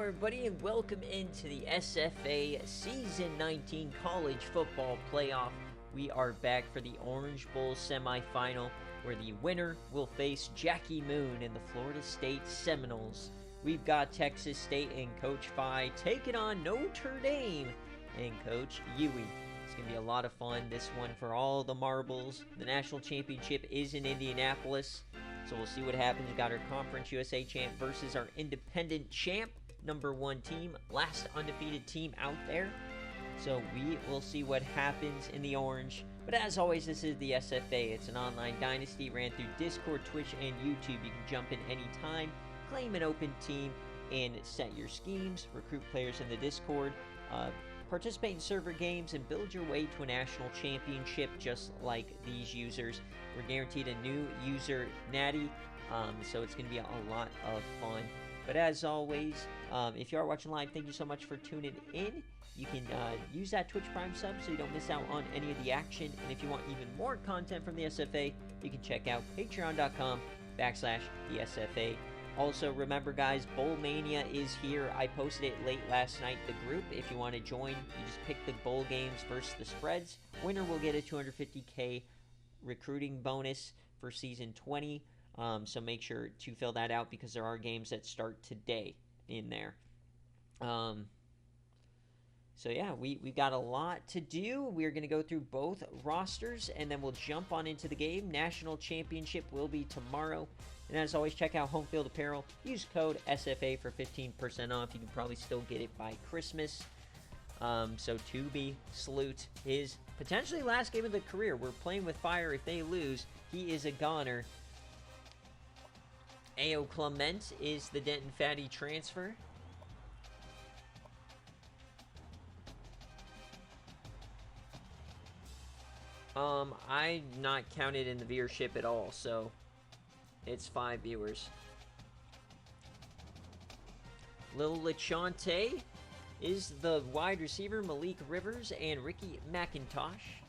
everybody, and welcome into the SFA Season 19 College Football Playoff. We are back for the Orange Bowl Semifinal, where the winner will face Jackie Moon in the Florida State Seminoles. We've got Texas State and Coach Phi taking on Notre Dame and Coach Huey. It's going to be a lot of fun, this one for all the marbles. The national championship is in Indianapolis, so we'll see what happens. We got our Conference USA champ versus our independent champ, #1 team, last undefeated team out there. So we will see what happens in the orange. But as always, this is the SFA. It's an online dynasty, ran through Discord, Twitch, and YouTube. You can jump in anytime, claim an open team, and set your schemes, recruit players in the Discord, participate in server games, and build your way to a national championship just like these users. We're guaranteed a new user natty, so it's going to be a lot of fun. But as always, if you are watching live, thank you so much for tuning in. You can use that Twitch Prime sub so you don't miss out on any of the action. And if you want even more content from the SFA, you can check out patreon.com/the SFA. Also, remember guys, Bowl Mania is here. I posted it late last night, the group. If you want to join, you just pick the bowl games versus the spreads. Winner will get a $250K recruiting bonus for Season 20. So make sure to fill that out because there are games that start today in there. So yeah, we've got a lot to do. We're going to go through both rosters, and then we'll jump on into the game. National Championship will be tomorrow. And as always, check out Home Field Apparel. Use code SFA for 15% off. You can probably still get it by Christmas. So Tubi Salute, his potentially last game of the career. We're playing with fire. If they lose, he is a goner. A.O. Clement is the Denton Fatty transfer. I'm not counted in the viewership at all, so it's 5 viewers. Lil LeChante is the wide receiver, Malik Rivers and Ricky McIntosh.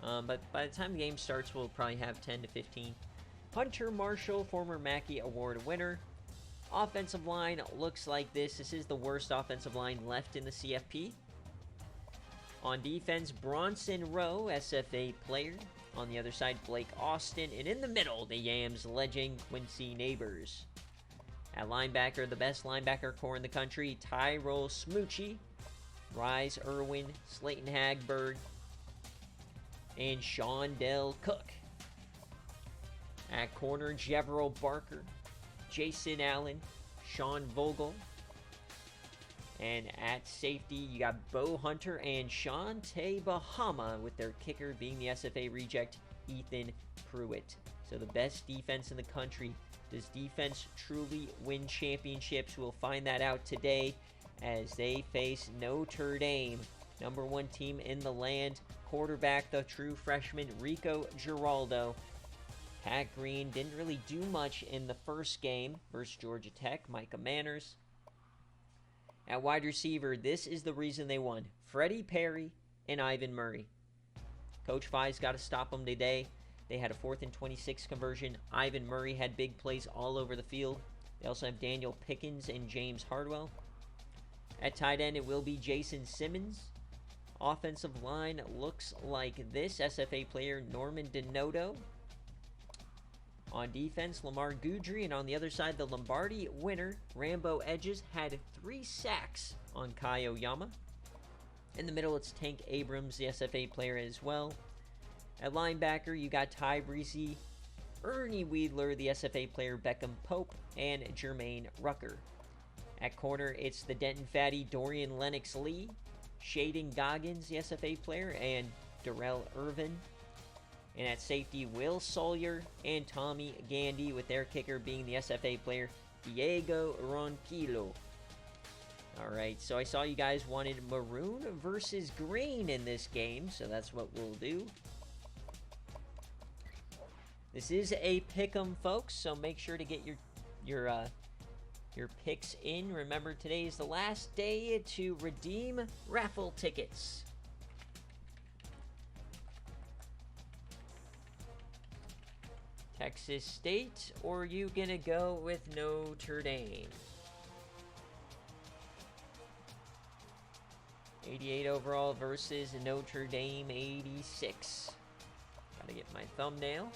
But by the time the game starts, we'll probably have 10 to 15. Hunter Marshall, former Mackey Award winner. Offensive line looks like this. This is the worst offensive line left in the CFP. On defense, Bronson Rowe, SFA player. On the other side, Blake Austin. And in the middle, the Yams legend, Quincy Neighbors. At linebacker, the best linebacker core in the country, Tyrell Smoochie, Rise Irwin, Slayton Hagberg, and Shondell Cook. At corner, Jeverill Barker, Jason Allen, Sean Vogel. And at safety, you got Bo Hunter and Shante Bahama, with their kicker being the SFA reject, Ethan Pruitt. So the best defense in the country. Does defense truly win championships? We'll find that out today as they face Notre Dame, #1 team in the land. Quarterback, the true freshman, Rico Giraldo. Pat Green didn't really do much in the first game versus Georgia Tech. Micah Manners. At wide receiver, this is the reason they won. Freddie Perry and Ivan Murray. Coach Phi's got to stop them today. They had a 4th and 26 conversion. Ivan Murray had big plays all over the field. They also have Daniel Pickens and James Hardwell. At tight end, it will be Jason Simmons. Offensive line looks like this. SFA player Norman Denoto. On defense, Lamar Goudry, and on the other side, the Lombardi winner, Rambo Edges, had 3 sacks on Kai Oyama. In the middle, it's Tank Abrams, the SFA player as well. At linebacker, you got Ty Breezy, Ernie Weidler, the SFA player, Beckham Pope, and Jermaine Rucker. At corner, it's the Denton Fatty, Dorian Lennox-Lee, Shaden Goggins, the SFA player, and Darrell Irvin. And at safety, Will Sawyer and Tommy Gandy, with their kicker being the SFA player, Diego Ronquillo. Alright, so I saw you guys wanted maroon versus green in this game, so that's what we'll do. This is a pick'em, folks, so make sure to get your picks in. Remember, today is the last day to redeem raffle tickets. Texas State, or are you gonna go with Notre Dame? 88 overall versus Notre Dame 86. Gotta get my thumbnail.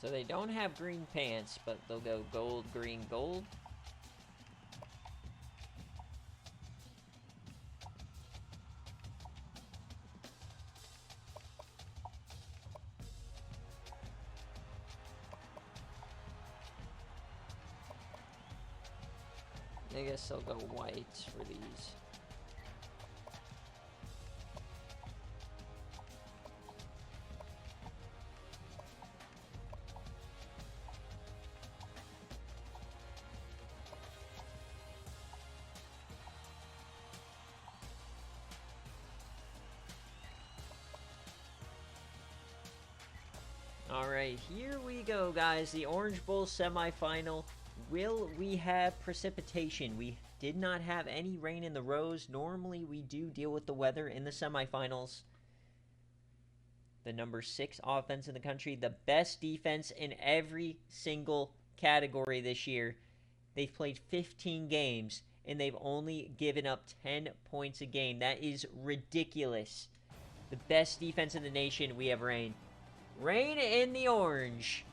So they don't have green pants, but they'll go gold, green, gold. I guess they'll go white for these. All right, here we go, guys. The Orange Bowl semifinal. Will we have precipitation? We did not have any rain in the Rose. Normally, we do deal with the weather in the semifinals. The number 6 offense in the country, the best defense in every single category this year. They've played 15 games, and they've only given up 10 points a game. That is ridiculous. The best defense in the nation, we have rain. Rain in the orange.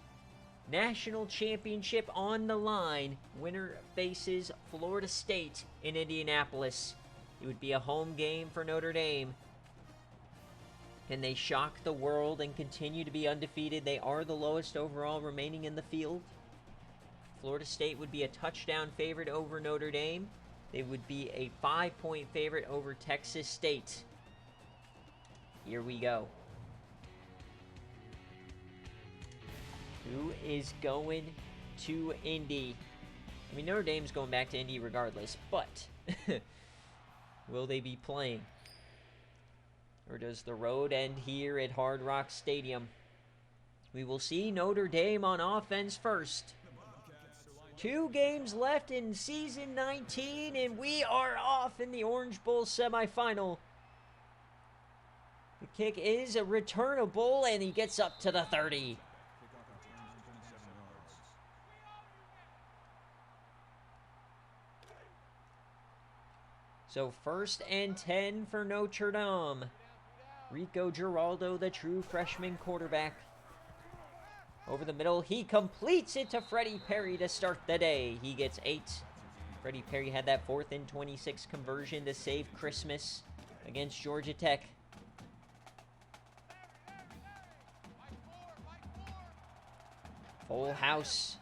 National championship on the line. Winner faces Florida State in Indianapolis. It would be a home game for Notre Dame. Can they shock the world and continue to be undefeated? They are the lowest overall remaining in the field. Florida State would be a touchdown favorite over Notre Dame. They would be a 5-point favorite over Texas State. Here we go. Who is going to Indy? I mean, Notre Dame's going back to Indy regardless, but will they be playing? Or does the road end here at Hard Rock Stadium? We will see Notre Dame on offense first. 2 games left in season 19, and we are off in the Orange Bowl semifinal. The kick is a returnable, and he gets up to the 30. So 1st and 10 for Notre Dame. Rico Giraldo, the true freshman quarterback. Over the middle, he completes it to Freddie Perry to start the day. He gets 8. Freddie Perry had that 4th and 26 conversion to save Christmas against Georgia Tech. Full house.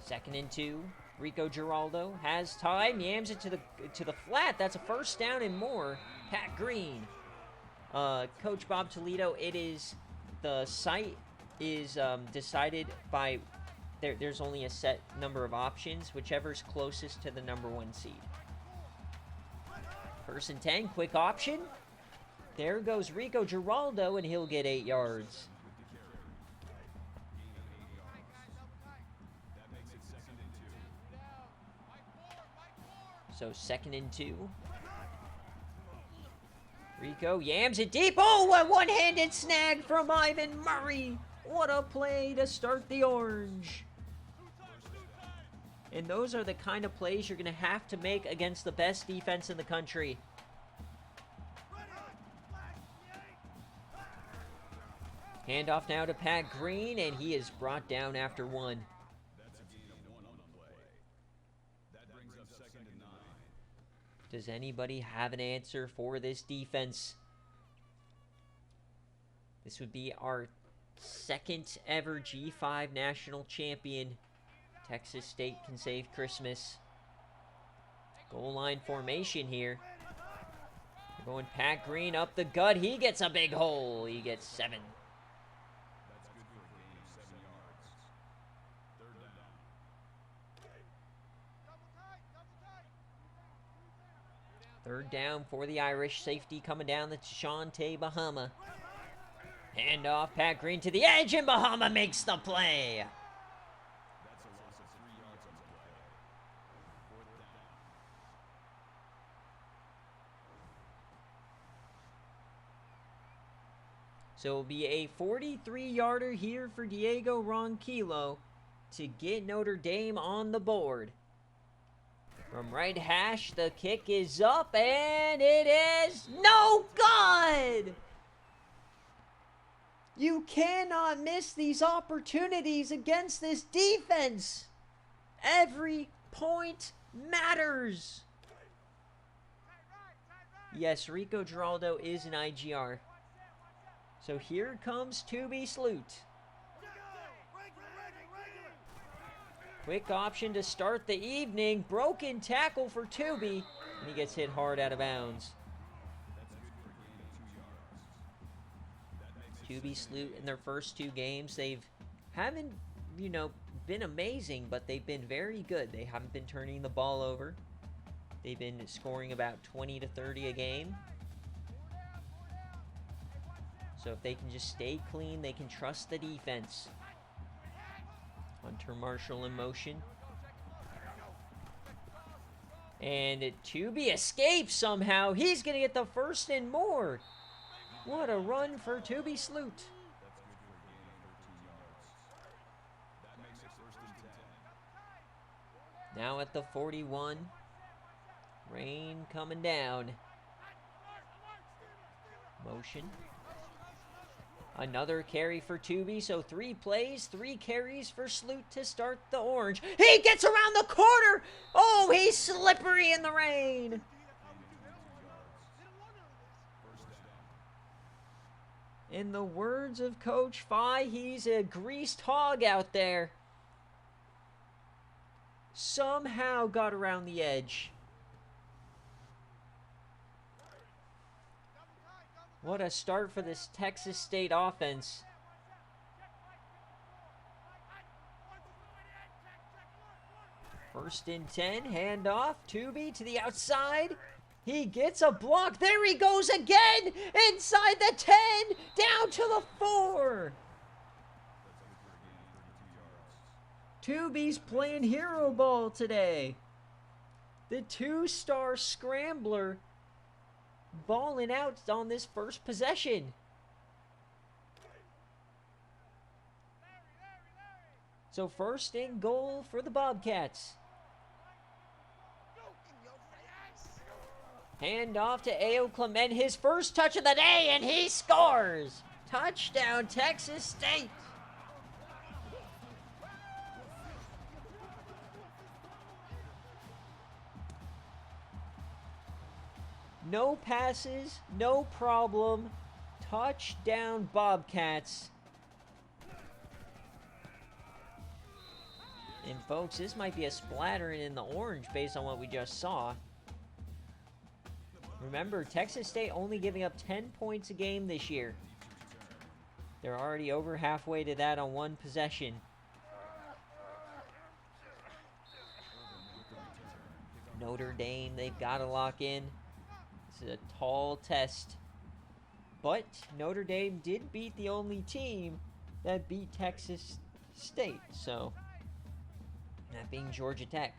2nd and 2. Rico Giraldo has time, yams it to the flat. That's a first down and more. Pat Green. Coach Bob Toledo, it is, the site is decided by, there's only a set number of options, whichever's closest to the number 1 seed. 1st and 10, quick option. There goes Rico Giraldo, and he'll get 8 yards. So 2nd and 2. Rico yams it deep. Oh, a one-handed snag from Ivan Murray. What a play to start the orange. And those are the kind of plays you're going to have to make against the best defense in the country. Handoff now to Pat Green, and he is brought down after 1. Does anybody have an answer for this defense? This would be our 2nd ever G5 national champion. Texas State can save Christmas. Goal line formation here. We're going Pat Green up the gut. He gets a big hole. He gets 7. Third down for the Irish. Safety coming down. That's Shante Bahama. Hand off, Pat Green to the edge, and Bahama makes the play. So it'll be a 43-yarder here for Diego Ronquillo to get Notre Dame on the board. From right hash, the kick is up, and it is no good! You cannot miss these opportunities against this defense. Every point matters. Yes, Rico Giraldo is an IGR. So here comes Toby Sloot. Quick option to start the evening. Broken tackle for Toby. And he gets hit hard out of bounds. Toby Sloot in their first 2 games, haven't been amazing, but they've been very good. They haven't been turning the ball over. They've been scoring about 20 to 30 a game. So if they can just stay clean, they can trust the defense. Hunter Marshall in motion. And Toby escapes somehow. He's going to get the first and more. What a run for Toby Sloot. Now at the 41. Rain coming down. Motion. Another carry for Toby, so 3 plays, 3 carries for Sloot to start the orange. He gets around the corner! Oh, he's slippery in the rain! In the words of Coach Fye, he's a greased hog out there. Somehow got around the edge. What a start for this Texas State offense. First and 10, handoff, Toby to the outside. He gets a block. There he goes again. Inside the 10, down to the 4. Toby's playing hero ball today. The 2-star scrambler balling out on this first possession. So first and goal for the Bobcats. Hand off to A.O. Clement, his first touch of the day, and he scores! Touchdown, Texas State! No passes, no problem. Touchdown, Bobcats. And folks, this might be a splattering in the orange based on what we just saw. Remember, Texas State only giving up 10 points a game this year. They're already over halfway to that on 1 possession. Notre Dame, they've got to lock in. This is a tall test. But Notre Dame did beat the only team that beat Texas State. So, that being Georgia Tech.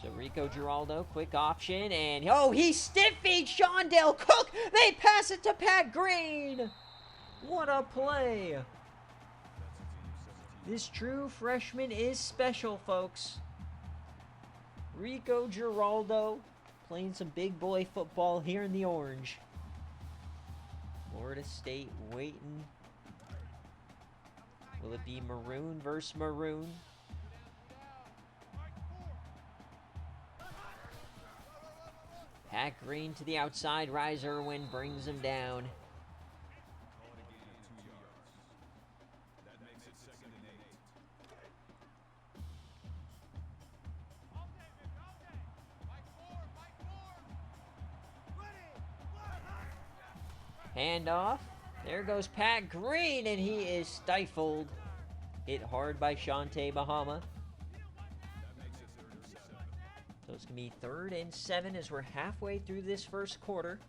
So Rico Giraldo, quick option, and oh, he stiff-feed Shondale Cook! They pass it to Pat Green! What a play! This true freshman is special, folks. Rico Giraldo playing some big boy football here in the orange. Florida State waiting. Will it be maroon versus maroon? Pat Green to the outside. Rise Irwin brings him down. Handoff. There goes Pat Green, and he is stifled. Hit hard by Shante Bahama. So it's going to be 3rd and 7 as we're halfway through this first quarter.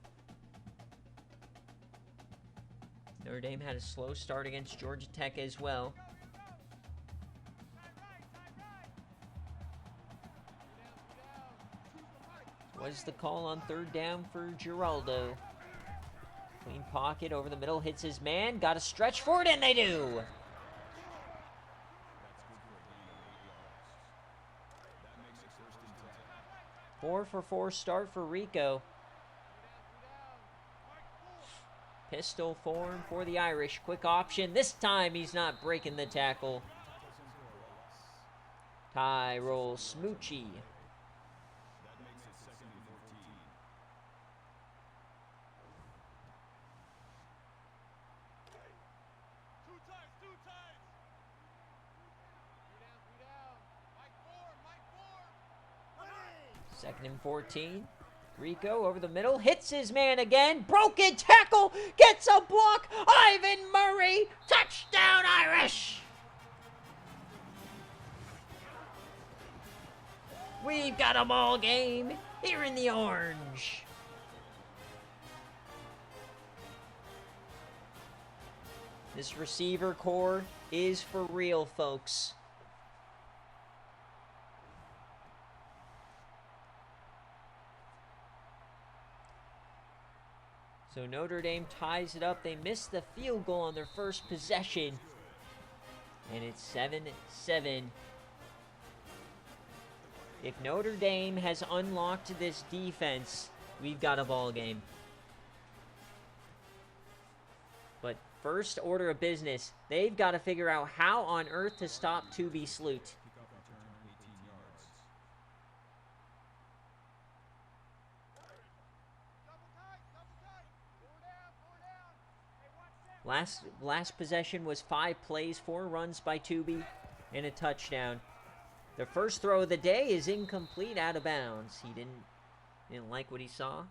Notre Dame had a slow start against Georgia Tech as well. Was the call on 3rd down for Giraldo. Clean pocket over the middle, hits his man, got to stretch for it, and they do. Four for 4 start for Rico. Pistol form for the Irish. Quick option. This time he's not breaking the tackle. Tyrell Smoochie. Second and 14. Rico over the middle, hits his man again. Broken tackle, gets a block. Ivan Murray, touchdown Irish. We've got a ball game here in the orange. This receiver core is for real, folks. So Notre Dame ties it up. They missed the field goal on their first possession. And it's 7-7. If Notre Dame has unlocked this defense, we've got a ball game. But first order of business, they've got to figure out how on earth to stop Tubi Sloot. Last possession was 5 plays, 4 runs by Tubi, and a touchdown. The first throw of the day is incomplete, out of bounds. He didn't like what he saw.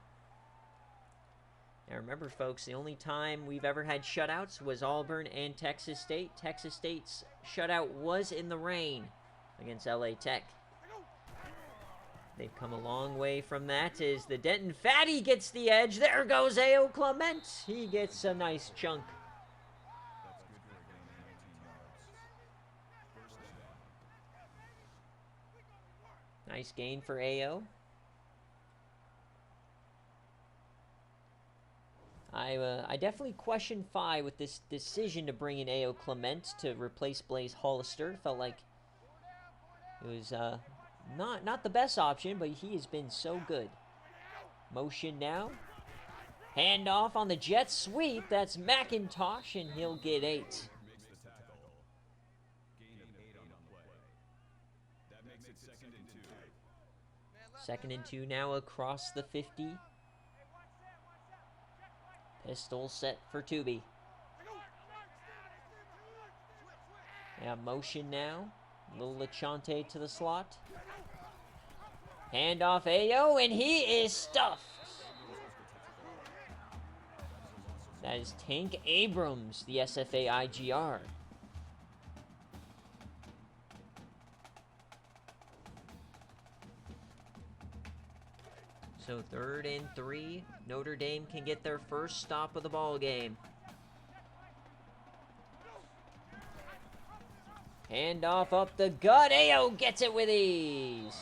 Now remember, folks, the only time we've ever had shutouts was Auburn and Texas State. Texas State's shutout was in the rain against LA Tech. They've come a long way from that as the Denton Fatty gets the edge. There goes A.O. Clement. He gets a nice chunk. Nice gain for A.O. I definitely question Phi with this decision to bring in A.O. Clement to replace Blaze Hollister. Felt like it was not the best option, but he has been so good. Motion now. Handoff on the jet sweep. That's McIntosh, and he'll get 8. Second and 2 now across the 50. Pistol set for Tubi. Yeah, motion now. Little Lachante to the slot. Handoff A.O. and he is stuffed. That is Tank Abrams, the SFA IGR. So 3rd and 3, Notre Dame can get their first stop of the ball game. Handoff up the gut. A.O. gets it with ease.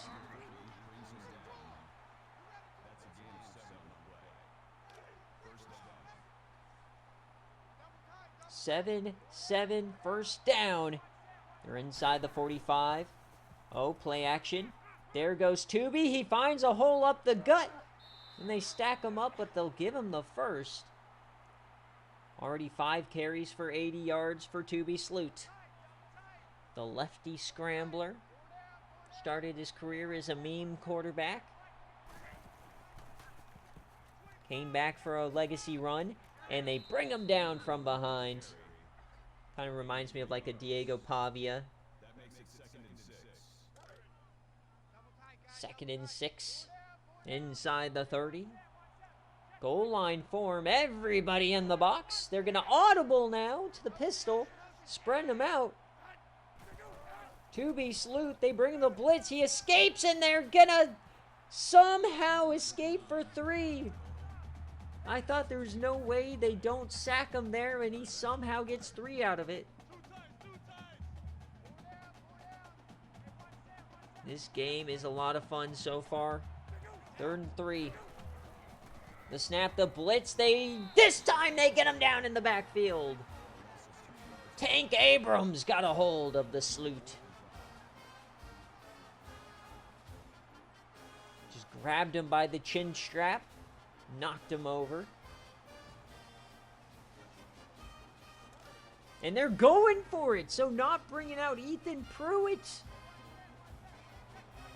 Seven, first down. They're inside the 45. Oh, play action. There goes Tubi. He finds a hole up the gut. And they stack him up, but they'll give him the first. Already 5 carries for 80 yards for Tubi Sloot. The lefty scrambler. Started his career as a meme quarterback. Came back for a legacy run. And they bring him down from behind. Kind of reminds me of like a Diego Pavia. Second and 6. Inside the 30. Goal line form. Everybody in the box. They're going to audible now to the pistol. Spreading them out. Tubi Sloot. They bring the blitz. He escapes and they're going to somehow escape for 3. I thought there was no way they don't sack him there, and he somehow gets 3 out of it. This game is a lot of fun so far. 3rd and 3. The snap, the blitz, this time they get him down in the backfield. Tank Abrams got a hold of the sloot. Just grabbed him by the chin strap, knocked him over. And they're going for it, so not bringing out Ethan Pruitt.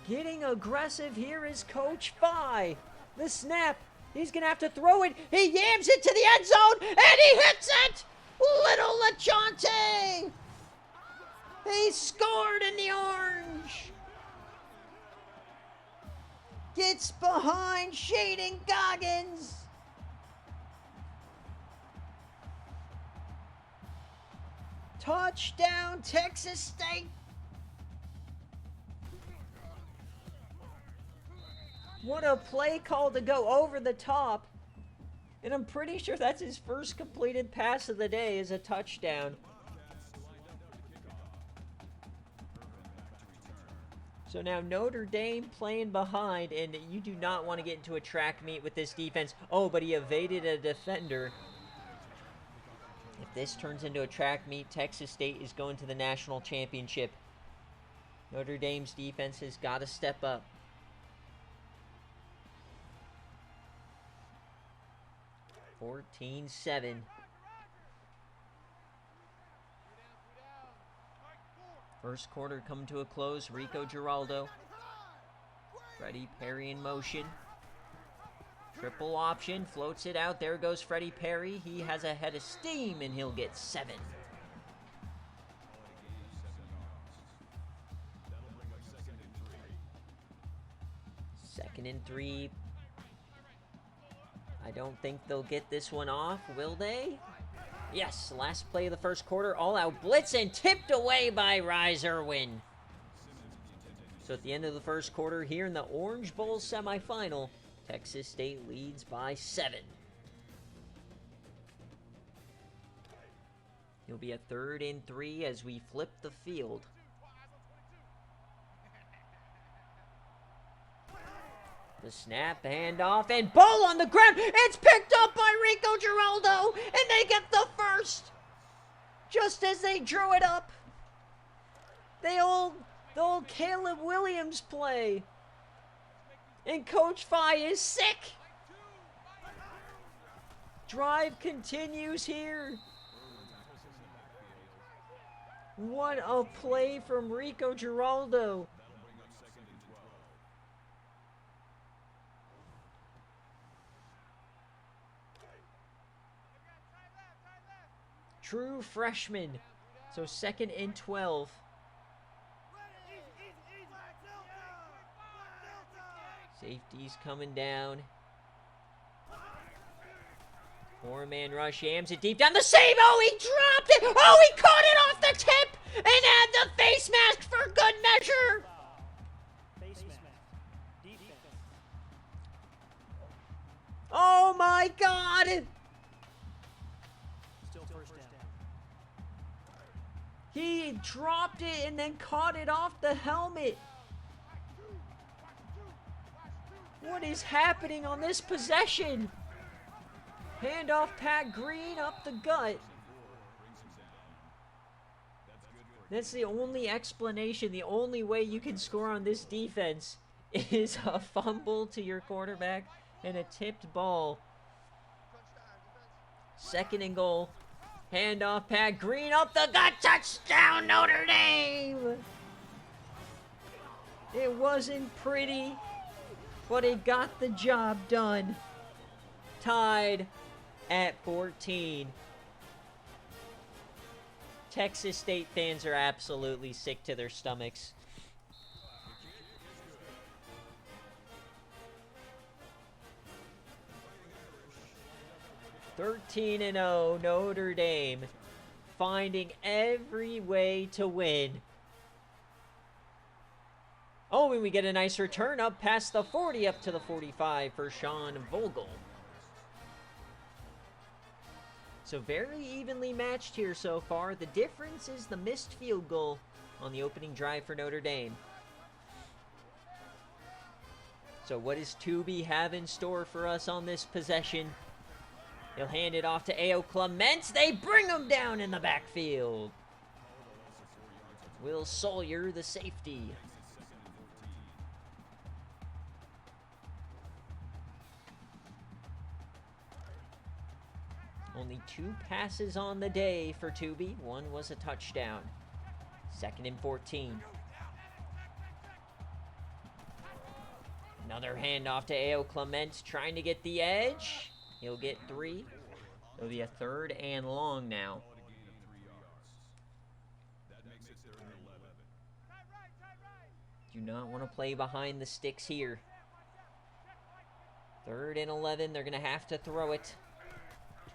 Getting aggressive here is Coach Phi. The snap, he's going to have to throw it. He yams it to the end zone, and he hits it! Little LeChante! He scored in the orange! Gets behind Shaden Goggins! Touchdown, Texas State! What a play call to go over the top. And I'm pretty sure that's his first completed pass of the day is a touchdown. So now Notre Dame playing behind, and you do not want to get into a track meet with this defense. Oh, but he evaded a defender. If this turns into a track meet, Texas State is going to the national championship. Notre Dame's defense has got to step up. 14-7. First quarter coming to a close. Rico Giraldo. Freddie Perry in motion. Triple option. Floats it out. There goes Freddie Perry. He has a head of steam, and he'll get 7. Second and 3. I don't think they'll get this one off, will they? Yes, last play of the first quarter, all-out blitz and tipped away by Rise Irwin. So at the end of the first quarter here in the Orange Bowl semifinal, Texas State leads by 7. It'll be a 3rd and 3 as we flip the field. The snap, handoff, and ball on the ground. It's picked up by Rico Giraldo, and they get the first. Just as they drew it up. The old Caleb Williams play. And Coach Phi is sick. Drive continues here. What a play from Rico Giraldo. True freshman. So 2nd and 12. Safety's coming down. 4-man rush, yams it deep down the save. Oh, he dropped it. Oh, he caught it off the tip and had the face mask for good measure. Oh my God. He dropped it and then caught it off the helmet. What is happening on this possession? Handoff Pat Green up the gut. That's the only explanation. The only way you can score on this defense is a fumble to your quarterback and a tipped ball. 2nd and goal. Handoff, Pat Green up the gut, touchdown Notre Dame! It wasn't pretty, but it got the job done. Tied at 14. Texas State fans are absolutely sick to their stomachs. (13-0) Notre Dame, finding every way to win. Oh, and we get a nice return up past the 40, up to the 45 for Sean Vogel. So very evenly matched here so far. The difference is the missed field goal on the opening drive for Notre Dame. So what does Tubi have in store for us on this possession? He'll hand it off to A.O. Clements. They bring him down in the backfield. Will Sawyer, the safety. Only 2 passes on the day for Tubi. 1 was a touchdown. 2nd and 14. Another handoff to A.O. Clements, trying to get the edge. He'll get 3. It'll be a 3rd and long now. Do not want to play behind the sticks here. 3rd and 11. They're going to have to throw it.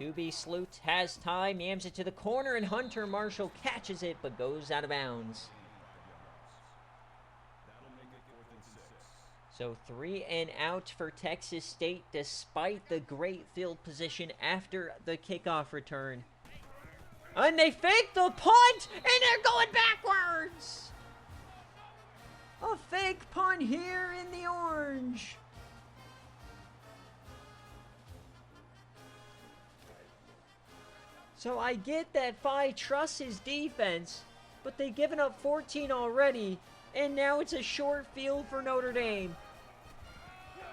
Tubi Sloot has time, yams it to the corner, and Hunter Marshall catches it, but goes out of bounds. So 3 and out for Texas State, despite the great field position after the kickoff return. And they fake the punt, and they're going backwards! A fake punt here in the orange. So I get that Phi trusts his defense, but they've given up 14 already, and now it's a short field for Notre Dame.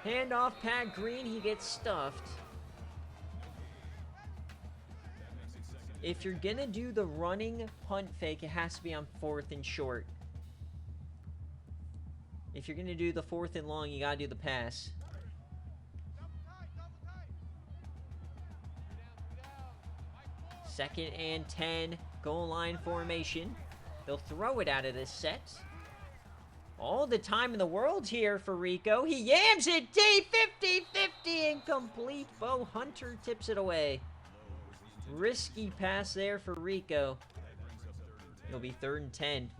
Hand off Pat Green, he gets stuffed. If you're gonna do the running punt fake, it has to be on 4th and short. If you're gonna do the 4th and long, you gotta do the pass. Second and 10, goal line formation. They'll throw it out of this set. All the time in the world here for Rico. He yams it deep, 50-50, incomplete. Bo Hunter tips it away. Risky pass there for Rico. It'll be 3rd and 10.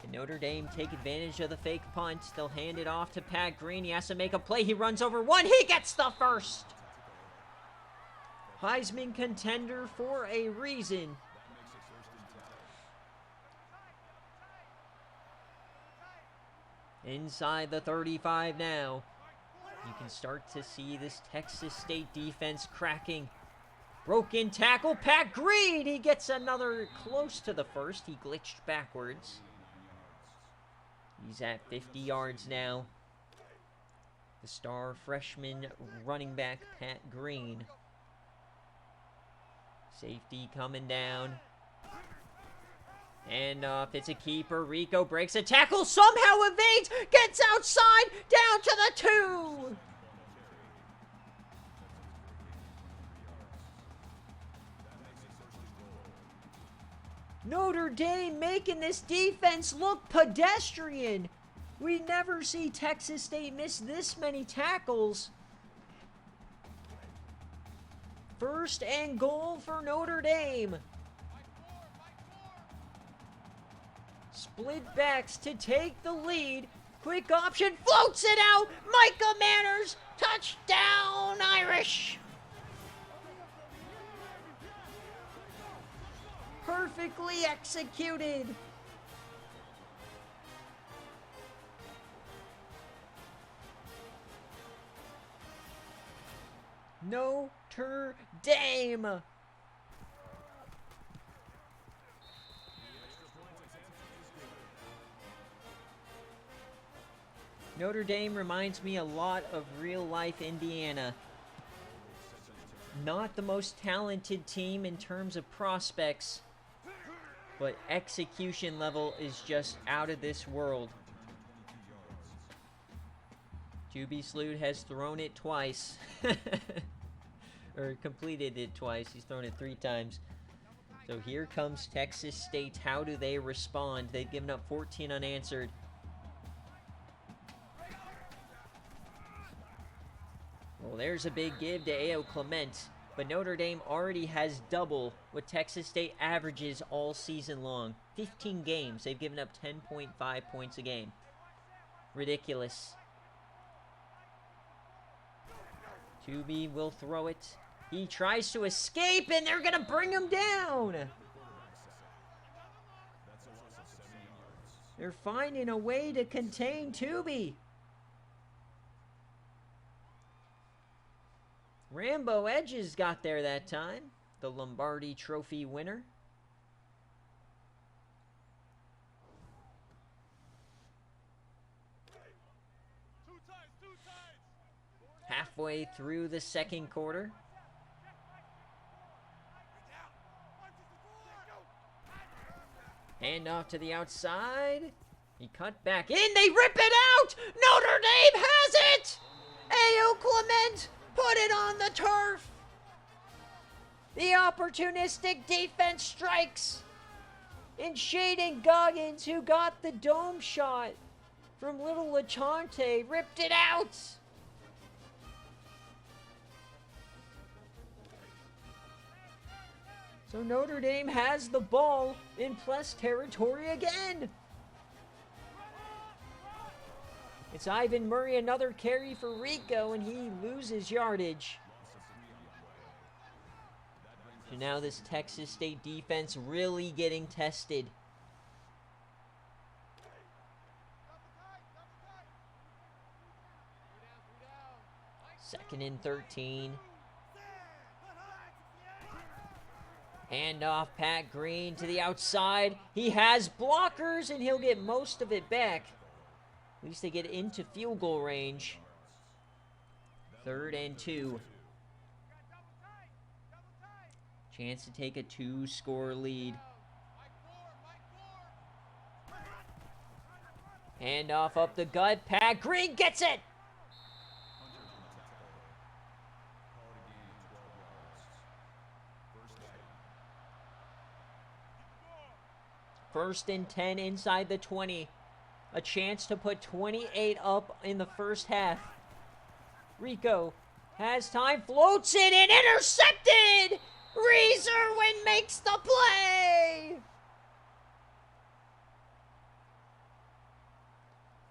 Can Notre Dame take advantage of the fake punt? They'll hand it off to Pat Green. He has to make a play. He runs over 1. He gets the first. Heisman contender for a reason. Inside the 35 now. You can start to see this Texas State defense cracking. Broken tackle, Pat Green! He gets another close to the first. He glitched backwards. He's at 50 yards now. The star freshman running back, Pat Green. Safety coming down. And it's a keeper. Rico breaks a tackle, somehow evades, gets outside, down to the 2. Notre Dame making this defense look pedestrian. We never see Texas State miss this many tackles. 1st and goal for Notre Dame. Split backs to take the lead. Quick option, floats it out. Micah Manners, touchdown Irish. Perfectly executed. Notre Dame. Notre Dame reminds me a lot of real-life Indiana. Not the most talented team in terms of prospects, but execution level is just out of this world. Tubi Sloot has thrown it twice. Or completed it twice. He's thrown it 3 times. So here comes Texas State. How do they respond? They've given up 14 unanswered. Well, there's a big give to A.O. Clement. But Notre Dame already has double what Texas State averages all season long. 15 games, they've given up 10.5 points a game. Ridiculous. Tubey will throw it. He tries to escape, and they're going to bring him down. They're finding a way to contain Tubey. Rambo Edges got there that time, the Lombardi Trophy winner. Halfway through the second quarter. Hand off to the outside. He cut back in. They rip it out. Notre Dame has it. A.O. Clement put it on the turf. The opportunistic defense strikes. And Shaden Goggins, who got the dome shot from Little LeChante, ripped it out. So Notre Dame has the ball in plus territory again. It's Ivan Murray, another carry for Rico, and he loses yardage. So now this Texas State defense really getting tested. Second and 13. Hand off Pat Green to the outside. He has blockers, and he'll get most of it back. At least they get into field goal range. 3rd and 2. Chance to take a 2-score lead. Hand off up the gut. Pat Green gets it. First and 10 inside the 20. A chance to put 28 up in the first half. Rico has time, floats it, and intercepted! Reserwin makes the play!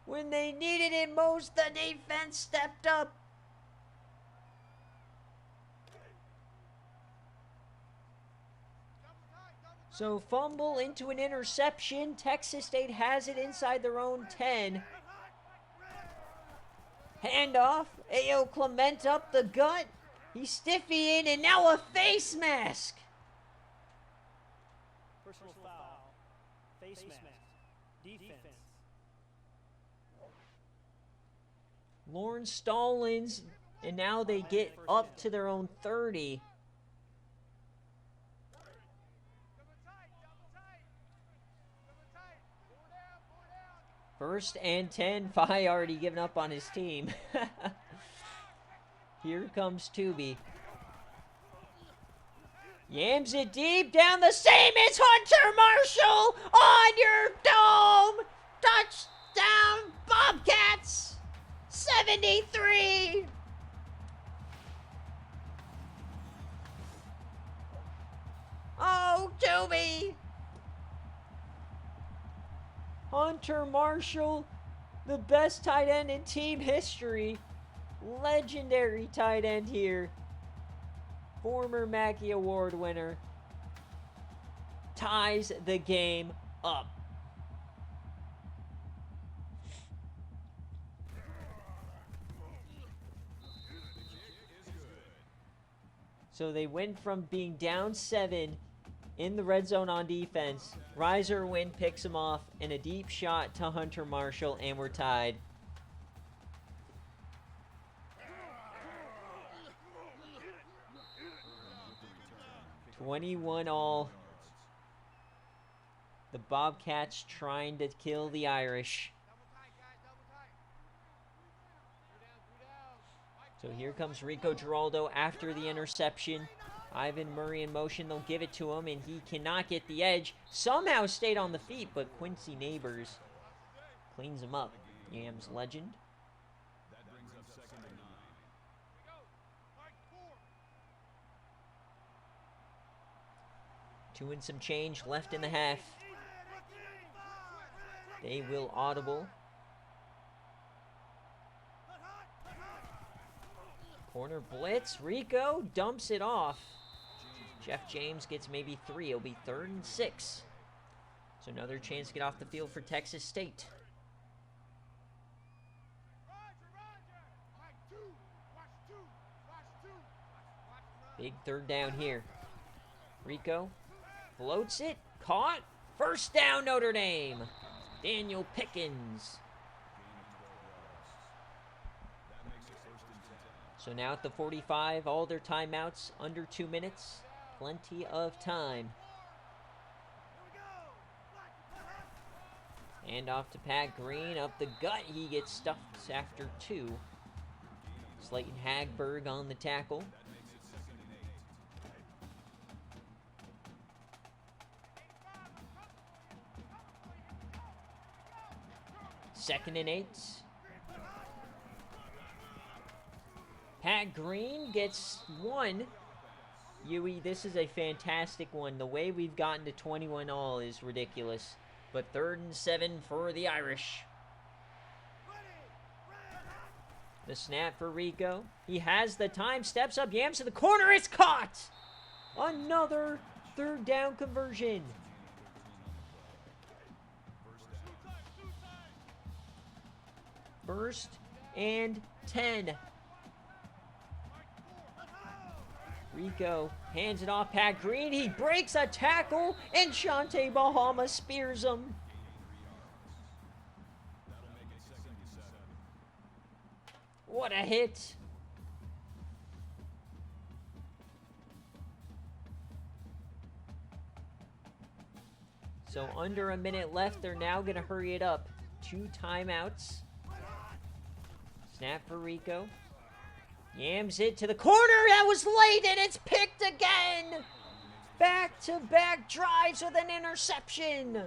When they needed it most, the defense stepped up. So fumble into an interception. Texas State has it inside their own 10. Handoff. A.O. Clement up the gut. He's stiffying, and now a face mask. Personal foul. Face mask. Defense. Lawrence Stallings, and now they get up to their own 30. First and 10. Phi already given up on his team. Here comes Tubey. Yams it deep down the seam. It's Hunter Marshall on your dome. Touchdown, Bobcats. 73. Oh, Tubey. Hunter Marshall, the best tight end in team history. Legendary tight end here. Former Mackey Award winner. Ties the game up. So they went from being down 7 in the red zone on defense. Reserwin picks him off in a deep shot to Hunter Marshall, and we're tied. $21-all. The Bobcats trying to kill the Irish. So here comes Rico Giraldo after the interception. Ivan Murray in motion. They'll give it to him, and he cannot get the edge. Somehow stayed on the feet, but Quincy Neighbors cleans him up. Yams legend. 2 and some change left in the half. They will audible. Corner blitz. Rico dumps it off. Jeff James gets maybe 3. It'll be 3rd and 6. So another chance to get off the field for Texas State. Big 3rd down here. Rico floats it. Caught. First down, Notre Dame. Daniel Pickens. So now at the 45, all their timeouts under 2 minutes. Plenty of time. Hand off to Pat Green. Up the gut. He gets stuffed after 2. Slayton Hagberg on the tackle. Second and 8. Pat Green gets 1. Huey, this is a fantastic one. The way we've gotten to 21 all is ridiculous. But 3rd and 7 for the Irish. The snap for Rico. He has the time, steps up, yams to the corner, it's caught! Another 3rd down conversion. First and 10. Rico hands it off. Pat Green. He breaks a tackle, and Shante Bahama spears him. What a hit. So under a minute left. They're now going to hurry it up. 2 timeouts. Snap for Rico. Yams it to the corner. That was late, and it's picked again. Back-to-back drives with an interception.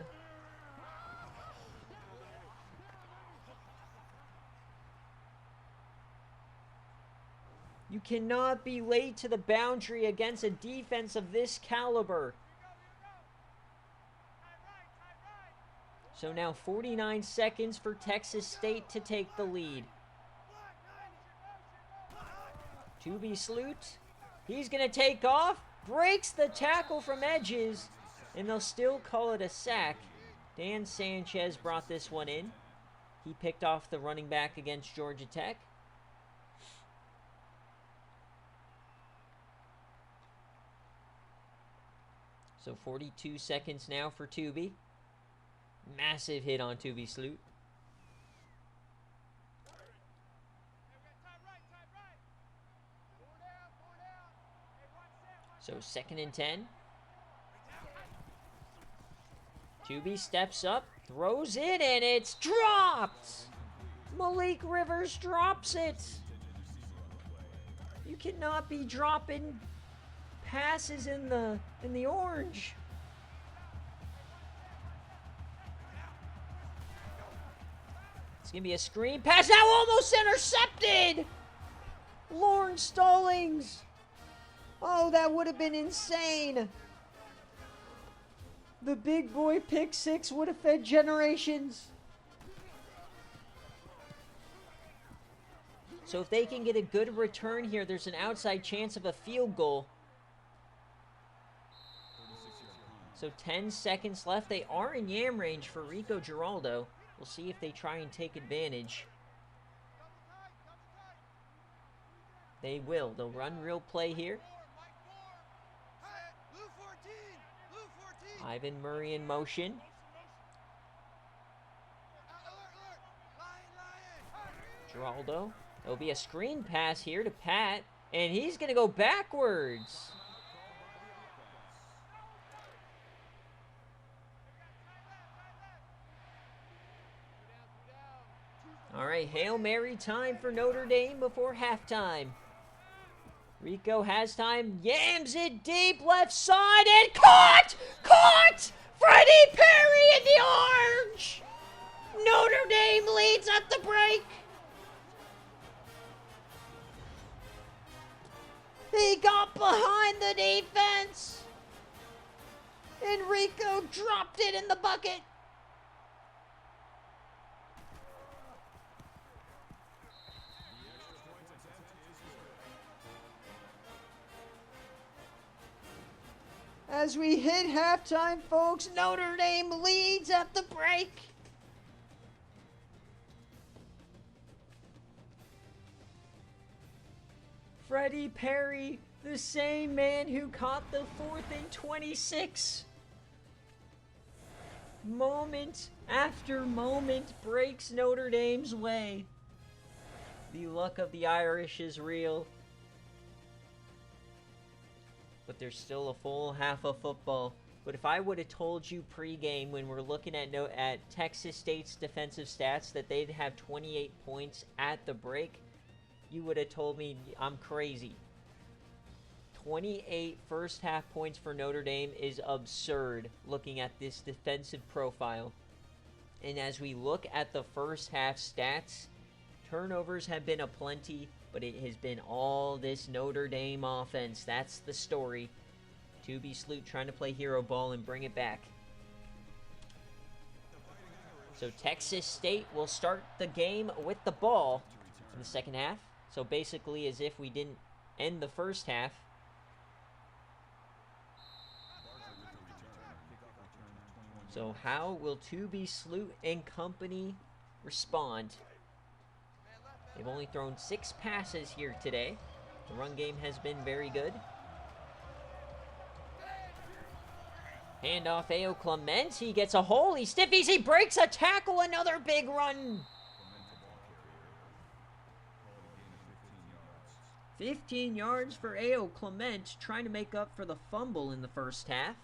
You cannot be late to the boundary against a defense of this caliber. So now 49 seconds for Texas State to take the lead. Tubi Sloot, he's going to take off, breaks the tackle from edges, and they'll still call it a sack. Dan Sanchez brought this one in. He picked off the running back against Georgia Tech. So 42 seconds now for Tubi. Massive hit on Tubi Sloot. So 2nd and 10. Tubi steps up, throws it, and it's dropped! Malik Rivers drops it! You cannot be dropping passes in the orange. It's going to be a screen pass, now almost intercepted! Lawrence Stallings! Oh, that would have been insane. The big boy pick 6 would have fed generations. So if they can get a good return here, there's an outside chance of a field goal. So 10 seconds left. They are in yam range for Rico Giraldo. We'll see if they try and take advantage. They will. They'll run real play here. Ivan Murray in motion. Giraldo. There'll be a screen pass here to Pat, and he's going to go backwards. All right, Hail Mary time for Notre Dame before halftime. Rico has time, yams it deep left side, and caught! Caught! Freddie Perry in the orange! Notre Dame leads at the break. He got behind the defense. Enrico dropped it in the bucket. As we hit halftime, folks, Notre Dame leads at the break. Freddie Perry, the same man who caught the 4th and 26. Moment after moment breaks Notre Dame's way. The luck of the Irish is real. But there's still a full half of football. But if I would have told you pregame when we're looking at Texas State's defensive stats that they'd have 28 points at the break, you would have told me I'm crazy. 28 first half points for Notre Dame is absurd looking at this defensive profile. And as we look at the first half stats, turnovers have been aplenty, but it has been all this Notre Dame offense. That's the story. Tubby Sloot trying to play hero ball and bring it back. So Texas State will start the game with the ball in the second half. So basically as if we didn't end the first half. So how will Tubby Sloot and company respond? They've only thrown 6 passes here today. The run game has been very good. Handoff A.O. Clement. He gets a hole. He stiffies. He breaks a tackle. Another big run. 15 yards for A.O. Clement, trying to make up for the fumble in the first half.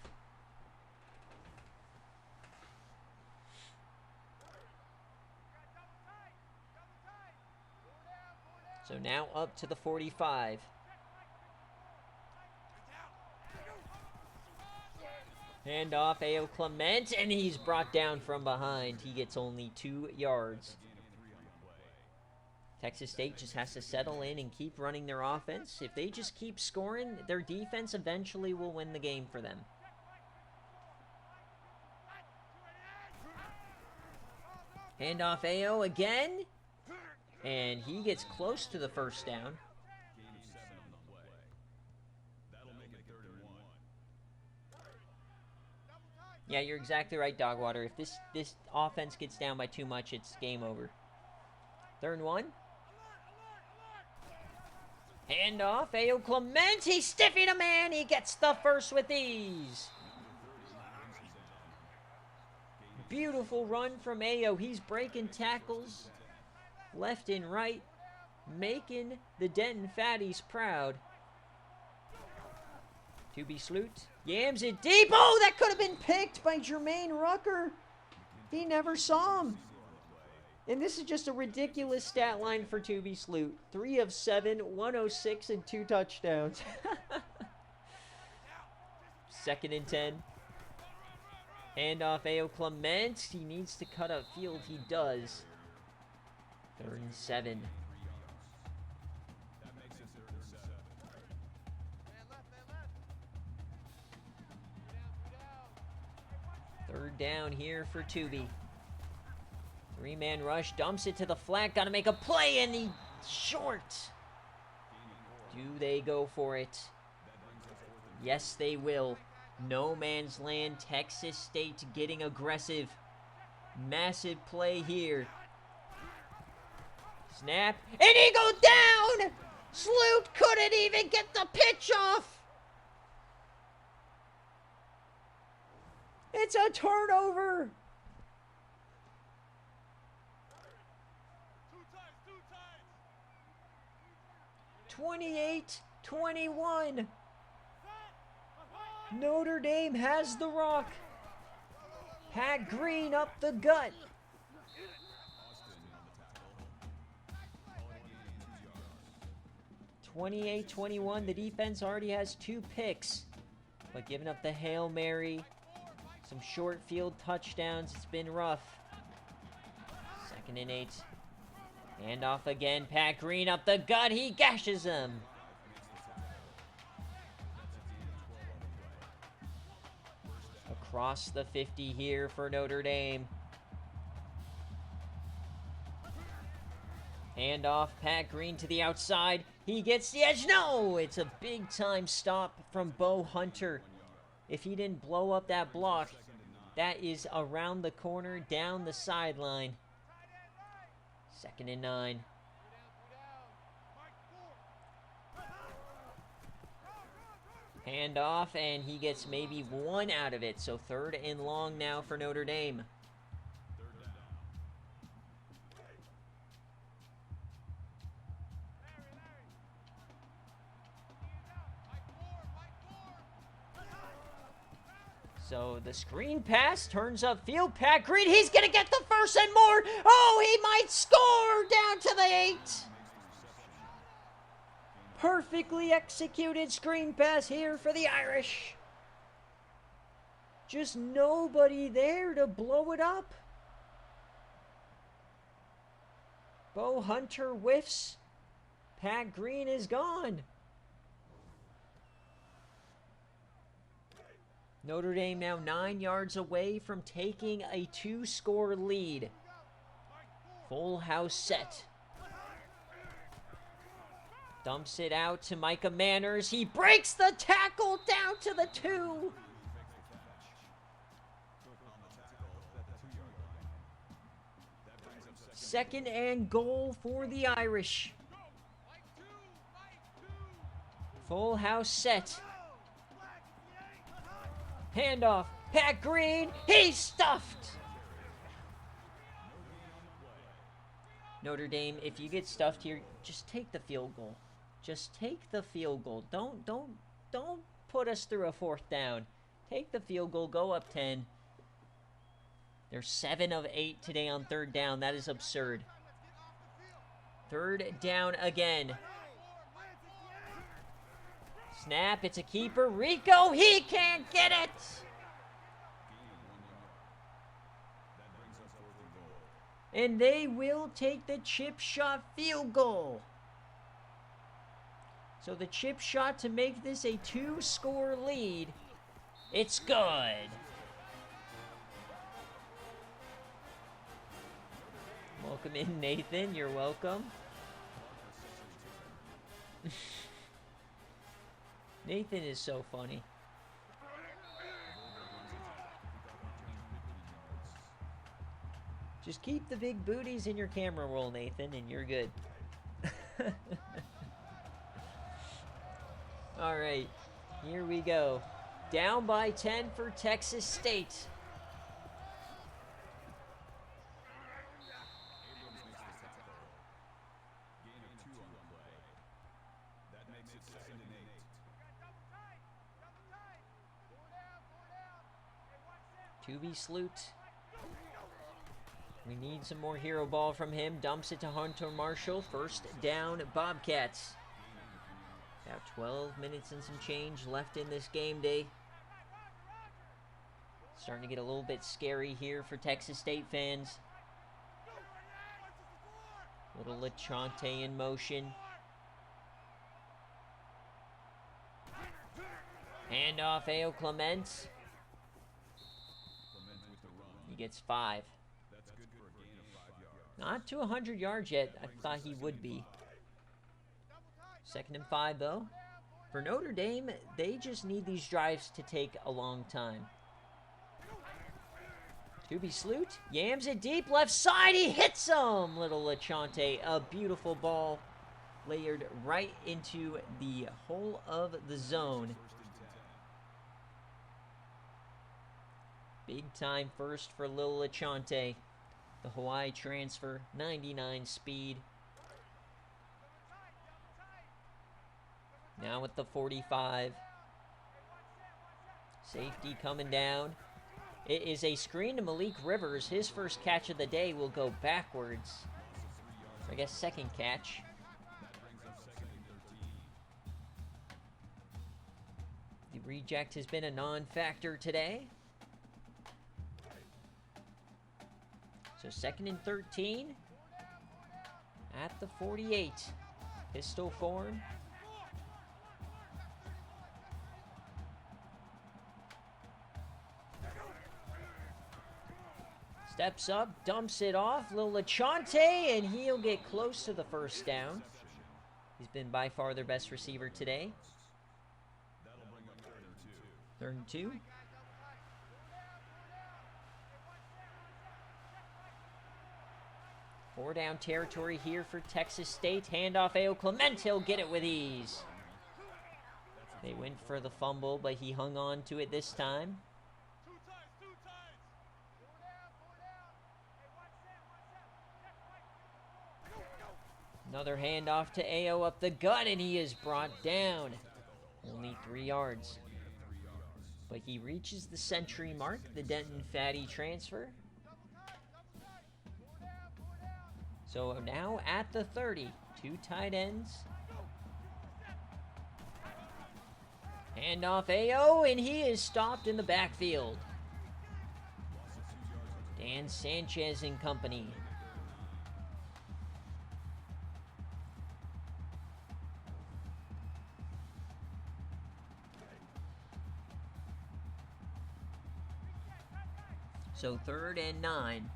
So now up to the 45. Handoff A.O. Clement, and he's brought down from behind. He gets only 2 yards. Texas State just has to settle in and keep running their offense. If they just keep scoring, their defense eventually will win the game for them. Handoff A.O. again. And he gets close to the first down. Yeah, you're exactly right, Dogwater. If this offense gets down by too much, it's game over. 3rd and 1. Handoff, A.O. Clement. He's stiffing a man. He gets the first with ease. Beautiful run from A.O. He's breaking tackles left and right, making the Denton Fatties proud. Tubby Sloot yams it deep. Oh, that could have been picked by Jermaine Rucker. He never saw him. And this is just a ridiculous stat line for Tubby Sloot. 3 of 7, 106, and 2 touchdowns. 2nd and 10. Handoff A.O. Clement. He needs to cut upfield. He does. 3rd and 7. Third down here for Tubby. 3-man rush, dumps it to the flat, gotta make a play, and he's short. Do they go for it? Yes, they will. No man's land, Texas State getting aggressive. Massive play here. Snap, and he goes down! Sloot couldn't even get the pitch off! It's a turnover! 28-21. Notre Dame has the rock. Pat Green up the gut. (28-21). The defense already has 2 picks, but giving up the Hail Mary, some short field touchdowns, it's been rough. 2nd and 8. Handoff again, Pat Green up the gut, he gashes him. A across the 50 here for Notre Dame. Hand off, Pat Green to the outside. He gets the edge. No! It's a big-time stop from Bo Hunter. If he didn't blow up that block, that is around the corner, down the sideline. 2nd and 9. Hand off, and he gets maybe 1 out of it. So 3rd and long now for Notre Dame. So the screen pass turns upfield. Pat Green, he's going to get the first and more. Oh, he might score down to the 8. Perfectly executed screen pass here for the Irish. Just nobody there to blow it up. Bo Hunter whiffs. Pat Green is gone. Notre Dame now 9 yards away from taking a 2-score lead. Full house set. Dumps it out to Micah Manners. He breaks the tackle down to the 2. Second and goal for the Irish. Full house set. Handoff. Pat Green. He's stuffed. Notre Dame, if you get stuffed here, just take the field goal. Just take the field goal. Don't put us through a 4th down. Take the field goal. Go up 10. They're 7 of 8 today on 3rd down. That is absurd. 3rd down again. Snap. It's a keeper. Rico. He can't get it. And they will take the chip shot field goal. So the chip shot to make this a 2-score lead. It's good. Welcome in, Nathan. You're welcome. Nathan is so funny. Just keep the big booties in your camera roll, Nathan, and you're good. All right, here we go. Down by 10 for Texas State. To Sloot. We need some more hero ball from him. Dumps it to Hunter Marshall. 1st down, Bobcats. About 12 minutes and some change left in this game day. Starting to get a little bit scary here for Texas State fans. Little LeChante in motion. Handoff, A.O. Clement. He gets 5. Not to 100 yards yet. I thought he would be. 2nd and 5, though. For Notre Dame, they just need these drives to take a long time. To Sloot. Yams it deep. Left side. He hits him. Little LeChante. A beautiful ball layered right into the hole of the zone. Big time first for Lil LeChante. The Hawaii transfer, 99 speed. Now with the 45. Safety coming down. It is a screen to Malik Rivers. His first catch of the day will go backwards. I guess 2nd catch. The reject has been a non-factor today. So 2nd and 13 at the 48. Pistol form. Steps up, dumps it off. Lil Lachante, and he'll get close to the first down. He's been by far their best receiver today. 3rd and 2. Four down territory here for Texas State. Handoff A.O. Clement. He'll get it with ease. They went for the fumble, but he hung on to it this time. Another handoff to A.O. up the gut, and he is brought down. Only 3 yards. But he reaches the century mark, the Denton Fatty transfer. So now at the 30, 2 tight ends. Handoff A.O., and he is stopped in the backfield. Dan Sanchez and company. So 3rd and 9.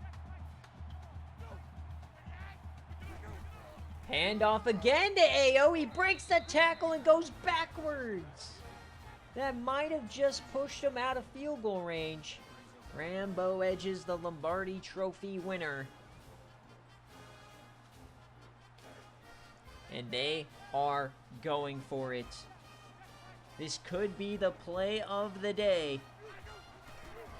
Handoff again to A.O. He breaks the tackle and goes backwards. That might have just pushed him out of field goal range. Rambo edges the Lombardi Trophy winner. And they are going for it. This could be the play of the day.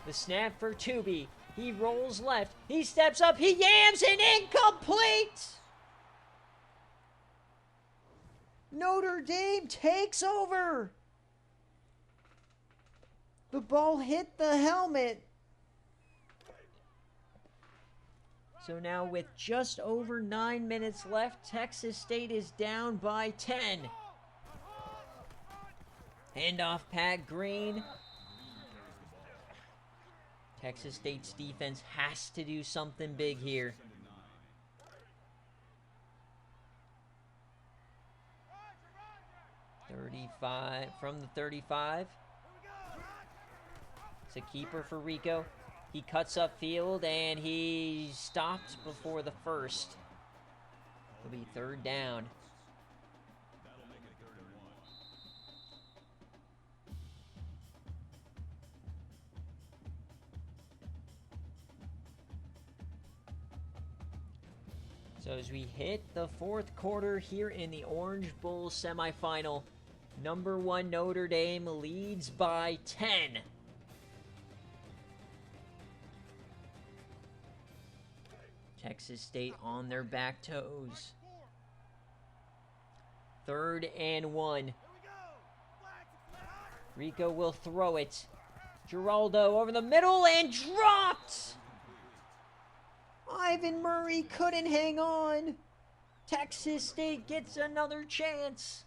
The snap for Tooby. He rolls left. He steps up. He yams and incomplete. Notre Dame takes over. The ball hit the helmet. So now with just over 9 minutes left, Texas State is down by 10. Handoff Pat Green. Texas State's defense has to do something big here. From the 35. It's a keeper for Rico. He cuts upfield and he stopped before the first. It'll be 3rd down. So as we hit the 4th quarter here in the Orange Bowl semifinal, number 1 Notre Dame leads by 10. Texas State on their back toes. 3rd and 1. Rico will throw it. Geraldo over the middle and dropped! Ivan Murray couldn't hang on. Texas State gets another chance.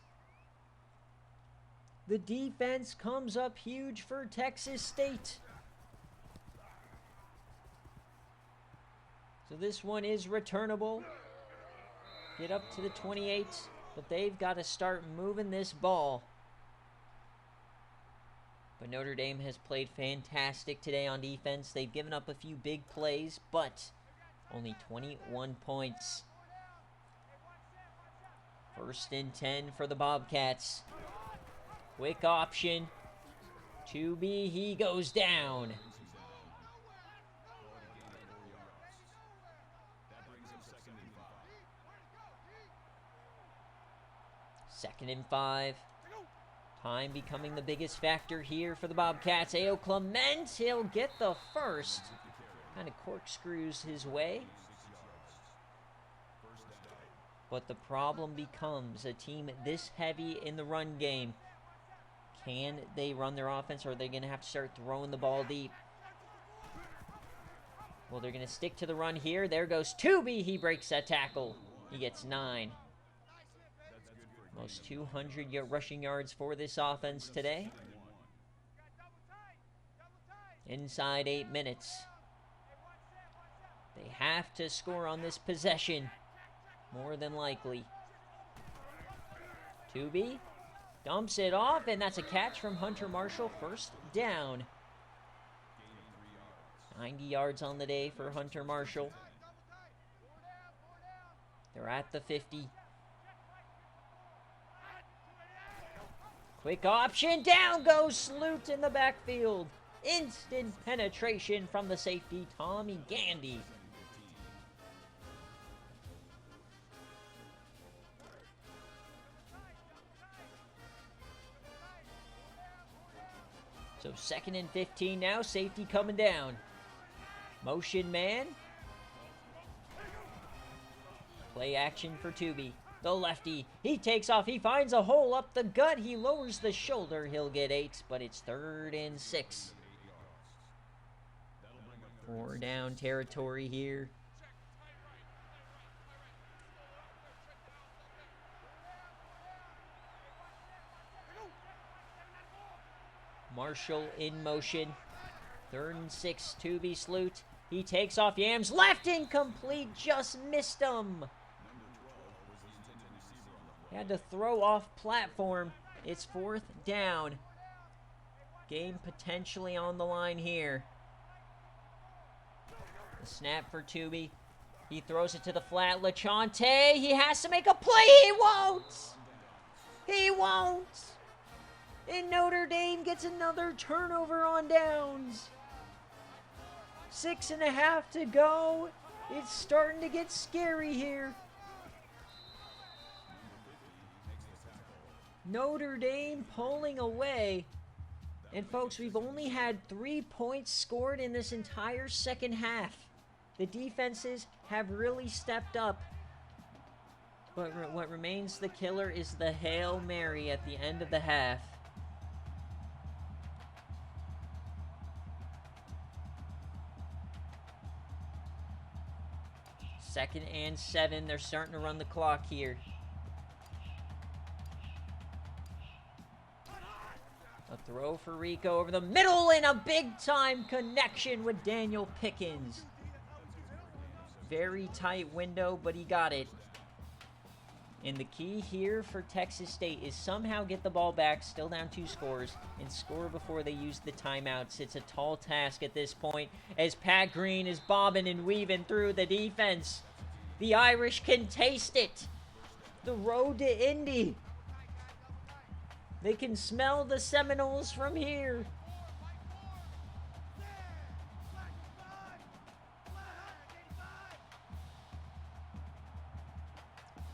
The defense comes up huge for Texas State. So this one is returnable. Get up to the 28, but they've got to start moving this ball. But Notre Dame has played fantastic today on defense. They've given up a few big plays, but only 21 points. 1st and 10 for the Bobcats. Quick option. 2B, he goes down. Second and 5. Time becoming the biggest factor here for the Bobcats. A.O. Clement, he'll get the first. Kind of corkscrews his way. But the problem becomes a team this heavy in the run game. Can they run their offense, or are they going to have to start throwing the ball deep? Well, they're going to stick to the run here. There goes Tooby. He breaks that tackle. He gets 9. Most 200 rushing yards for this offense today. Inside 8 minutes. They have to score on this possession. More than likely. Tooby dumps it off, and that's a catch from Hunter Marshall. 1st down. 90 yards on the day for Hunter Marshall. They're at the 50. Quick option. Down goes Sloot in the backfield. Instant penetration from the safety, Tommy Gandy. So 2nd and 15 now. Safety coming down. Motion man. Play action for Tooby. The lefty. He takes off. He finds a hole up the gut. He lowers the shoulder. He'll get 8, but it's 3rd and 6. 4 down territory here. Marshall in motion. 3rd and 6. Tooby Sloot. He takes off. Yams left, incomplete. Just missed him. Had to throw off platform. It's 4th down. Game potentially on the line here. The snap for Tooby. He throws it to the flat. LeChante. He has to make a play. He won't. He won't. And Notre Dame gets another turnover on downs. 6.5 to go. It's starting to get scary here. Notre Dame pulling away. And folks, we've only had 3 points scored in this entire second half. The defenses have really stepped up. But what remains the killer is the Hail Mary at the end of the half. Second and 7. They're starting to run the clock here. A throw for Rico over the middle and a big-time connection with Daniel Pickens. Very tight window, but he got it. And the key here for Texas State is somehow get the ball back, still down 2 scores, and score before they use the timeouts. It's a tall task at this point as Pat Green is bobbing and weaving through the defense. The Irish can taste it. The road to Indy. They can smell the Seminoles from here.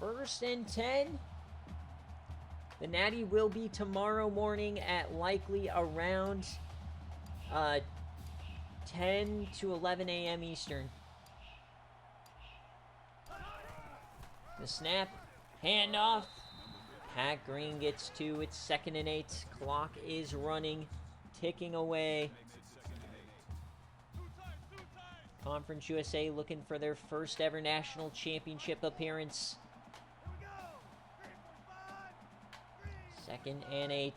First and 10. The Natty will be tomorrow morning at likely around 10 to 11 a.m. Eastern. The snap, handoff. Pat Green gets 2. It's 2nd and 8. Clock is running, ticking away. Conference USA looking for their first ever national championship appearance. 2nd and 8.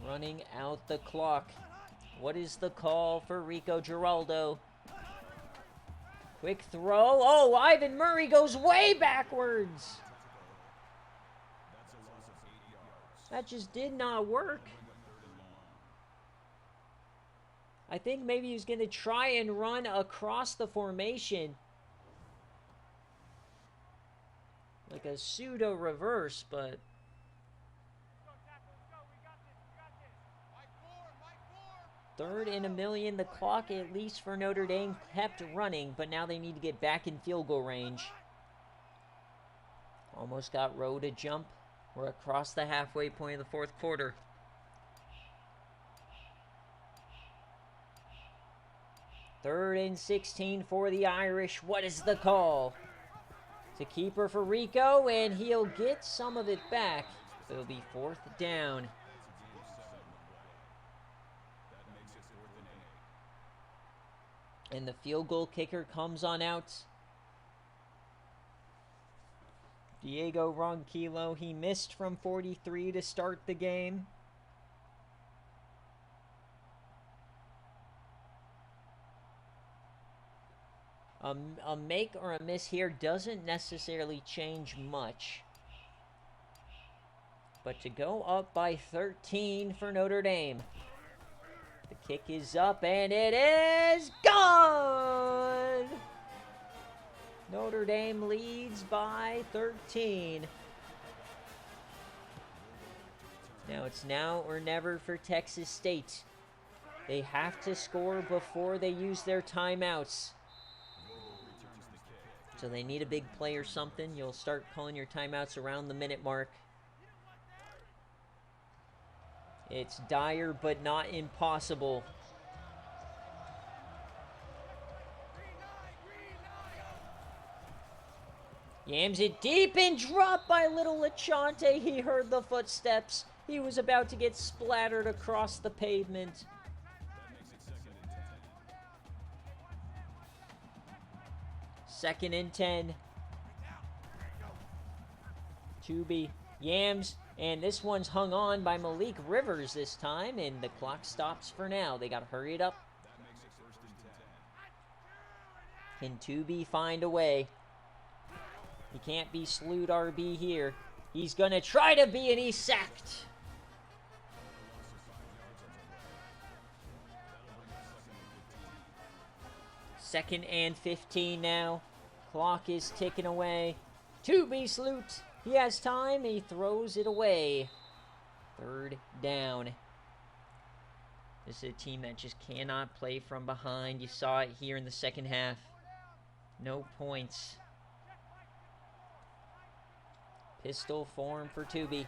Running out the clock. What is the call for Rico Giraldo? Quick throw. Oh, Ivan Murray goes way backwards. That just did not work. I think maybe he was going to try and run across the formation. Like a pseudo reverse, but... Third and 1,000,000. The clock, at least for Notre Dame, kept running, but now they need to get back in field goal range. Almost got Rowe to jump. We're across the halfway point of the 4th quarter. Third and 16 for the Irish. What is the call? It's a keeper for Rico, and he'll get some of it back. It'll be 4th down. And the field goal kicker comes on out. Diego Ronquillo, he missed from 43 to start the game. A make or a miss here doesn't necessarily change much. But to go up by 13 for Notre Dame. The kick is up, and it is good! Notre Dame leads by 13. Now it's now or never for Texas State. They have to score before they use their timeouts. So they need a big play or something. You'll start calling your timeouts around the minute mark. It's dire, but not impossible. Yams it deep and dropped by little Lachante. He heard the footsteps. He was about to get splattered across the pavement. Second and 10. Tubi, Yams, and this one's hung on by Malik Rivers this time, and the clock stops for now. They got to hurry it up. Can Tubi find a way? He can't be slewed RB here. He's going to try to be, and he's sacked. Second and 15 now. Clock is ticking away. Tubi Sloot. He has time. He throws it away. Third down. This is a team that just cannot play from behind. You saw it here in the second half. No points. Pistol form for Tubi.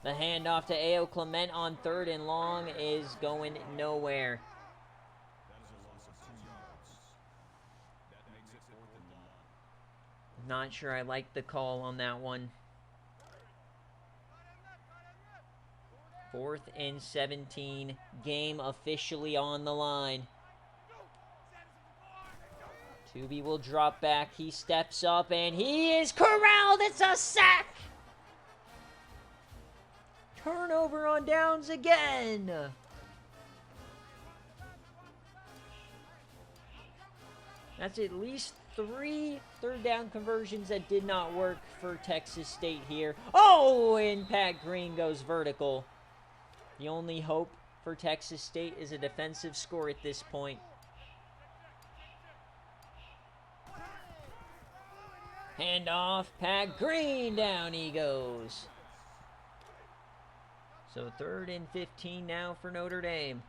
The handoff to A.O. Clement on third and long is going nowhere. Not sure I like the call on that one. 4th and 17. Game officially on the line. Tubi will drop back. He steps up and he is corralled. It's a sack. Turnover on downs again. That's at least 3 third down conversions that did not work for Texas State here. Oh, and Pat Green goes vertical. The only hope for Texas State is a defensive score at this point. Handoff, Pat Green, down he goes. So 3rd and 15 now for Notre Dame.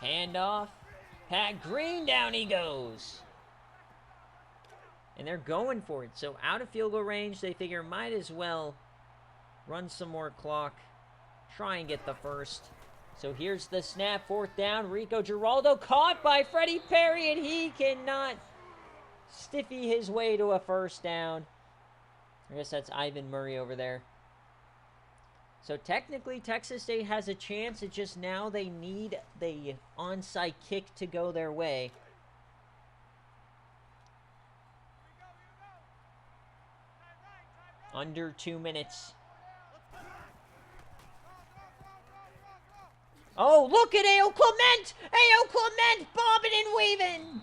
Handoff, Pat Green, down he goes. And they're going for it. So out of field goal range, they figure might as well run some more clock. Try and get the first. So here's the snap, 4th down. Rico Giraldo caught by Freddie Perry, and he cannot stiffy his way to a first down. I guess that's Ivan Murray over there. So technically, Texas State has a chance. It's just now they need the onside kick to go their way. Under 2 minutes. Oh, look at A.O. Clement! A.O. Clement bobbing and weaving!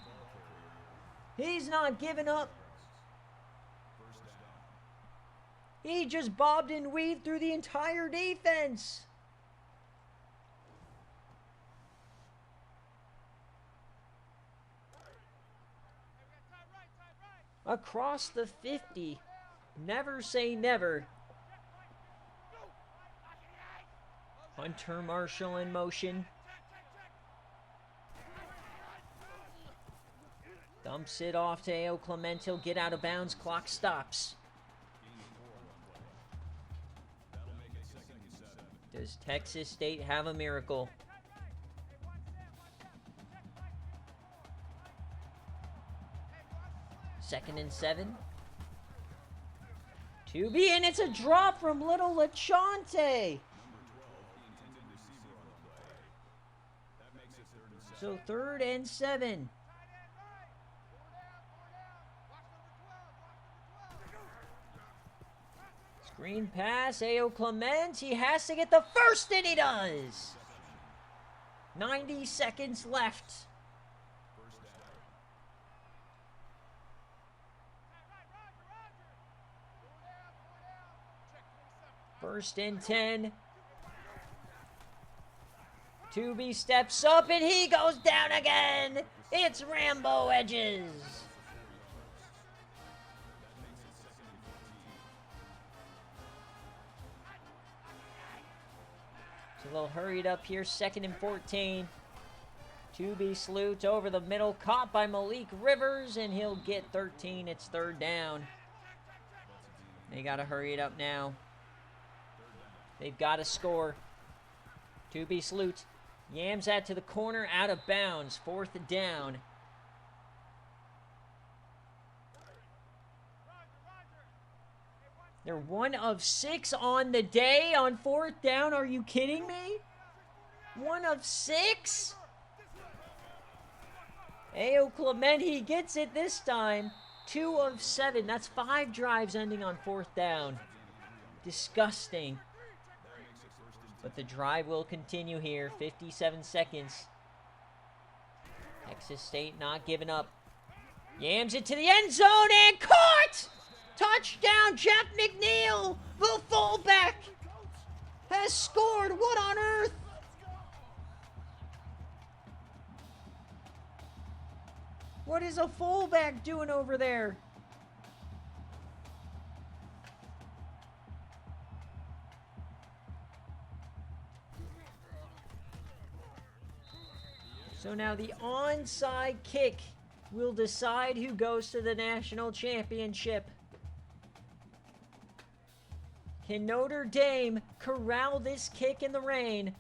He's not giving up. He just bobbed and weaved through the entire defense. Across the 50. Never say never. Hunter Marshall in motion. Dumps it off to A.O. Clement. He'll get out of bounds. Clock stops. Does Texas State have a miracle? Second and 7. Tubi, and it's a drop from little Lachante. So 3rd and 7. Screen pass, A.O. Clement. He has to get the first, and he does. 90 seconds left. First and 10. 2B steps up and he goes down again. It's Rambo Edges. So they'll hurry it up here. 2nd and 14. 2B Sloot over the middle. Caught by Malik Rivers and he'll get 13. It's 3rd down. They got to hurry it up now. They've got to score. 2B Sloot yams that to the corner, out of bounds. 4th down. They're 1 of 6 on the day on 4th down. Are you kidding me? 1 of 6? Ayo Clement, he gets it this time. 2 of 7. That's 5 drives ending on 4th down. Disgusting. But the drive will continue here. 57 seconds. Texas State not giving up. Yams it to the end zone and caught! Touchdown, Jeff McNeil! The fullback has scored. What on earth? What is a fullback doing over there? So now the onside kick will decide who goes to the national championship. Can Notre Dame corral this kick in the rain?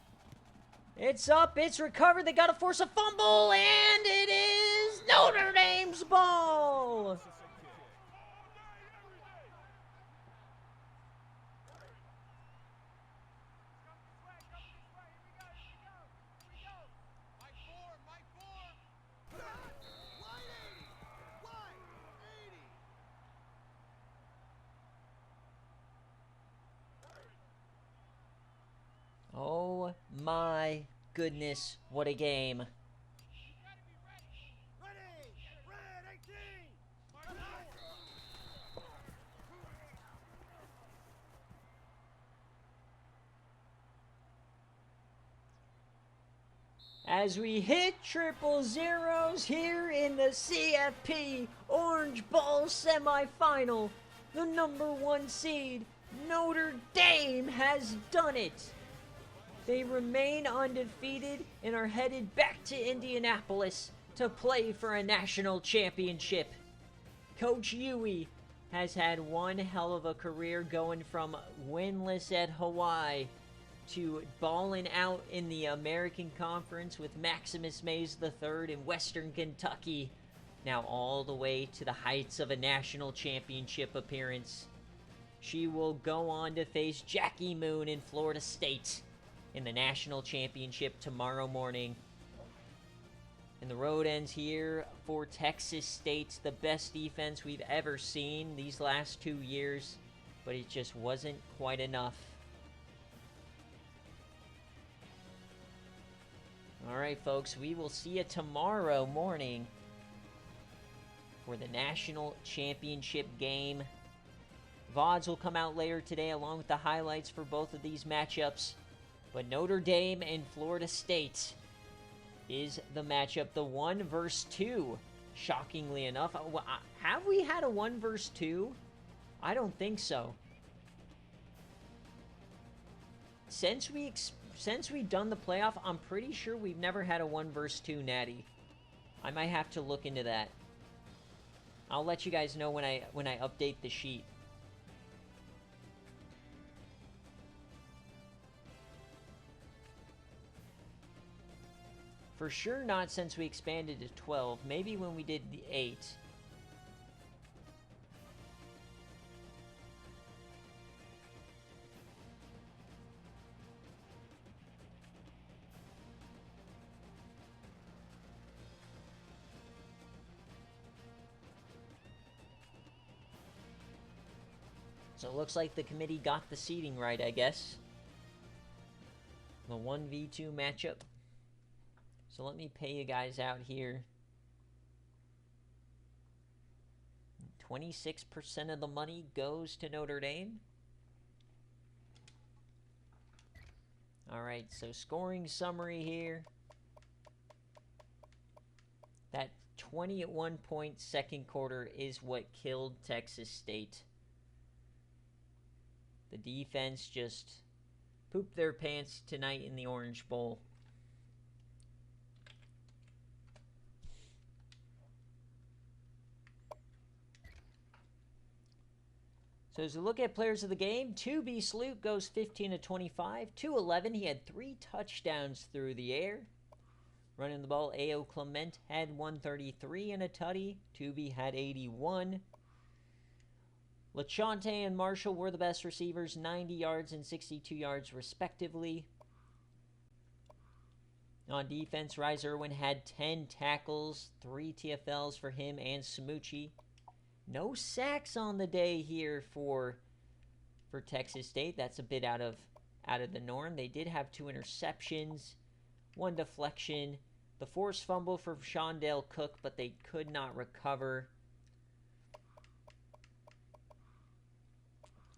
It's up, it's recovered, they gotta force a fumble, and it is Notre Dame's ball! Oh my goodness, what a game. As we hit triple zeros here in the CFP Orange Bowl semifinal, the #1 seed, Notre Dame, has done it. They remain undefeated and are headed back to Indianapolis to play for a national championship. Coach Huey has had one hell of a career, going from winless at Hawaii to balling out in the American Conference with Maximus Mays III in Western Kentucky, now all the way to the heights of a national championship appearance. She will go on to face Jackie Moon in Florida State in the national championship tomorrow morning. And the road ends here for Texas State, the best defense we've ever seen these last 2 years, but it just wasn't quite enough. All right, folks, we will see you tomorrow morning for the national championship game. VODs will come out later today along with the highlights for both of these matchups. But Notre Dame and Florida State is the matchup, the 1 versus 2, shockingly enough. Have we had a 1 versus 2? I don't think so. Since we've done the playoff, I'm pretty sure we've never had a 1 versus 2 natty. I might have to look into that. I'll let you guys know when I update the sheet. For sure not since we expanded to 12. Maybe when we did the 8. So it looks like the committee got the seating right, I guess. The 1v2 matchup. So let me pay you guys out here. 26% of the money goes to Notre Dame. All right, so scoring summary here. That 21-point second quarter is what killed Texas State. The defense just pooped their pants tonight in the Orange Bowl. So as we look at players of the game, 2B Sloot goes 15 of 25. 211, he had 3 touchdowns through the air. Running the ball, A.O. Clement had 133 and a tutty. 2B had 81. LeChante and Marshall were the best receivers, 90 yards and 62 yards respectively. On defense, Rise Irwin had 10 tackles, 3 TFLs for him and Smucci. No sacks on the day here for Texas State. That's a bit out of the norm. They did have 2 interceptions, 1 deflection, the forced fumble for Shondale Cook, but they could not recover.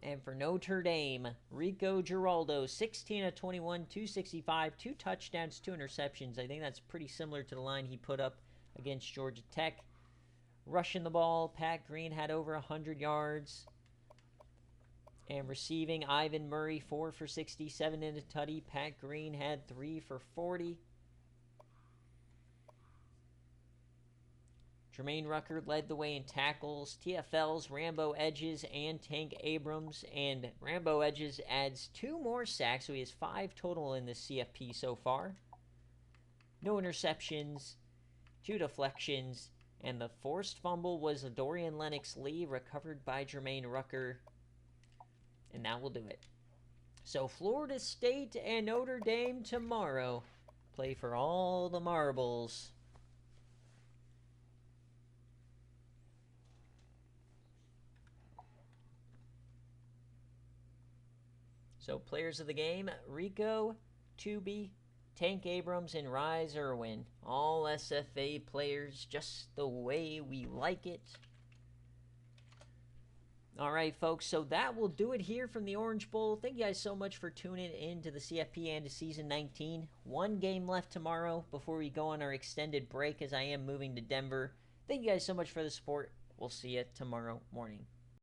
And for Notre Dame, Rico Giraldo, 16 of 21, 265, 2 touchdowns, 2 interceptions. I think that's pretty similar to the line he put up against Georgia Tech. Rushing the ball, Pat Green had over 100 yards. And receiving, Ivan Murray, 4 for 67 and a tutty. Pat Green had 3 for 40. Jermaine Rucker led the way in tackles, TFLs, Rambo Edges, and Tank Abrams. And Rambo Edges adds 2 more sacks, so he has 5 total in the CFP so far. No interceptions, 2 deflections, and the forced fumble was a Dorian Lennox Lee, recovered by Jermaine Rucker. And that will do it. So Florida State and Notre Dame tomorrow play for all the marbles. So players of the game, Rico, 2B, Tank Abrams, and Rise Irwin. All SFA players, just the way we like it. All right, folks, so that will do it here from the Orange Bowl. Thank you guys so much for tuning in to the CFP and to Season 19. 1 game left tomorrow before we go on our extended break, as I am moving to Denver. Thank you guys so much for the support. We'll see you tomorrow morning.